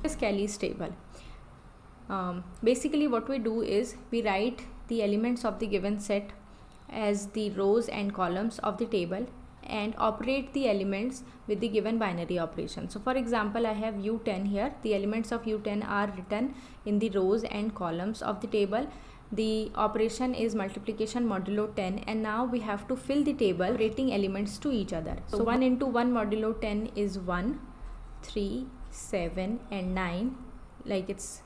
is Kelly's table. Basically what we do is we write the elements of the given set as the rows and columns of the table and operate the elements with the given binary operation. So for example, I have U10 here. The elements of U10 are written in the rows and columns of the table. The operation is multiplication modulo 10, and now we have to fill the table rating elements to each other. So 1 into 1 modulo 10 is 1, 3, 7 and 9. Like it's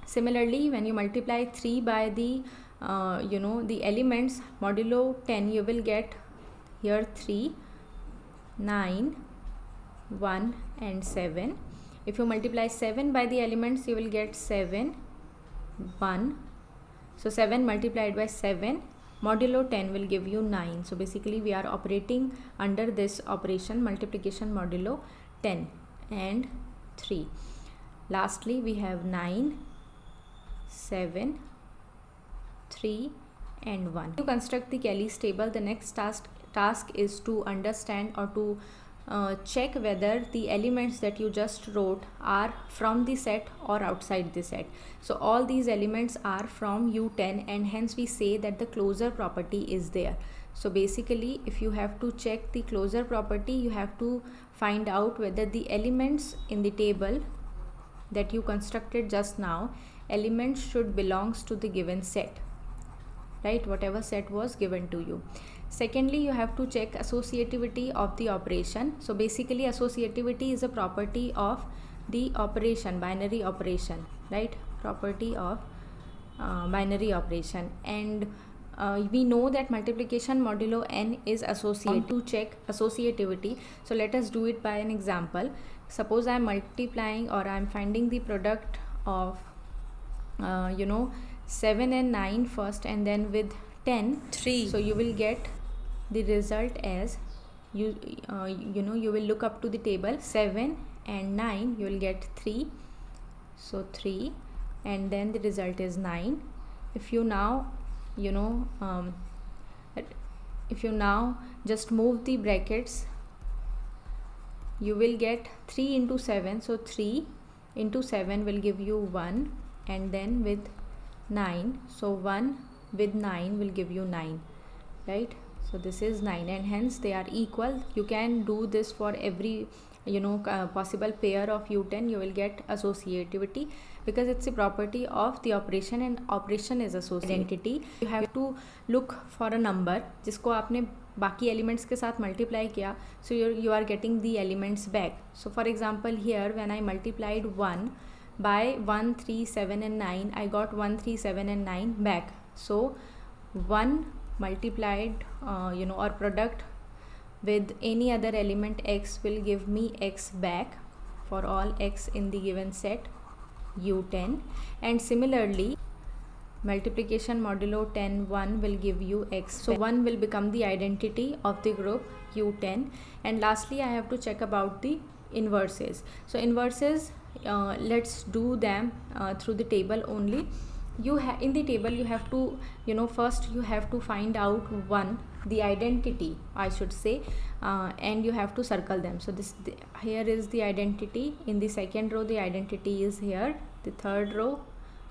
similarly when you multiply 3 by the the elements modulo 10, you will get here 3, 9, 1 and 7. If you multiply 7 by the elements, you will get 7, 1. So 7 multiplied by 7 modulo 10 will give you 9. So basically we are operating under this operation multiplication modulo 10 and 3. Lastly we have 9, 7, 3 and 1. To construct the Kelly's table, the next task is to understand or to check whether the elements that you just wrote are from the set or outside the set. So all these elements are from U10, and hence we say that the closure property is there. So basically if you have to check the closure property, you have to find out whether the elements in the table that you constructed just now, elements should belongs to the given set, right? Whatever set was given to you. Secondly, you have to check associativity of the operation. So basically associativity is a property of the operation, binary operation, right? Property of binary operation. And we know that multiplication modulo n is associative. To check associativity, so let us do it by an example. Suppose I am multiplying or I am finding the product of 7 and 9 first, and then with 10, 3. So you will get the result as you will look up to the table 7 and 9, you will get 3. So 3, and then the result is 9. If you now just move the brackets, you will get 3 into 7. So 3 into 7 will give you 1, and then with 9, so 1 with 9 will give you 9, right? So this is 9, and hence they are equal. You can do this for every possible pair of U10. You will get associativity because it's a property of the operation, and operation is associativity. You have to look for a number जिसको आपने बाकी elements के साथ multiply किया, so you are getting the elements back. So for example here when I multiplied 1 by 1, 3, 7 and 9, I got 1, 3, 7 and 9 back. So 1 multiplied or product with any other element x will give me x back for all x in the given set U10. And similarly multiplication modulo 10, 1 will give you x. So 1 will become the identity of the group U10. And lastly I have to check about the inverses. So inverses, let's do them through the table only. In the table you have to first you have to find out the identity, I should say, and you have to circle them. So here is the identity. In the second row the identity is here, the third row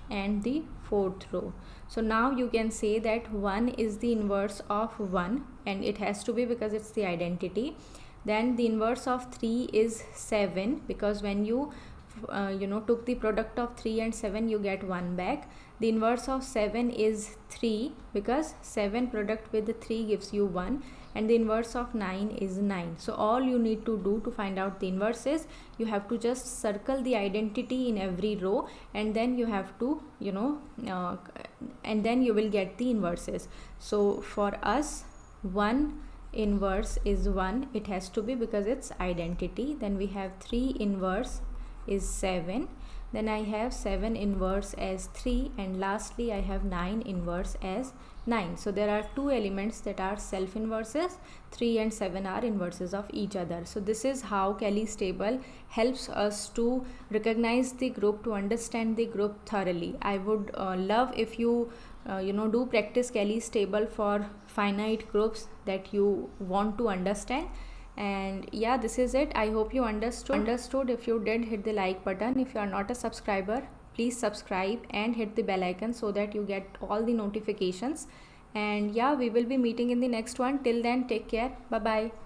and the fourth row. So now you can say that 1 is the inverse of 1, and it has to be because it's the identity. Then the inverse of 3 is 7, because when you took the product of 3 and 7, you get 1 back. The inverse of 7 is 3, because 7 product with the 3 gives you 1, and the inverse of 9 is 9. So all you need to do to find out the inverses, you have to just circle the identity in every row, and then you have to and then you will get the inverses. So for us 1 inverse is 1, it has to be because it's identity. Then we have 3 inverse is 7, then I have 7 inverse as 3, and lastly I have 9 inverse as 9. So there are 2 elements that are self inverses, 3 and 7 are inverses of each other. So this is how Kelly's table helps us to recognize the group, to understand the group thoroughly. I would love if you do practice Kelly's table for finite groups that you want to understand. And yeah, this is it. I hope you understood. If you did, hit the like button. If you are not a subscriber, please subscribe and hit the bell icon so that you get all the notifications. And yeah, we will be meeting in the next one. Till then, take care. Bye bye.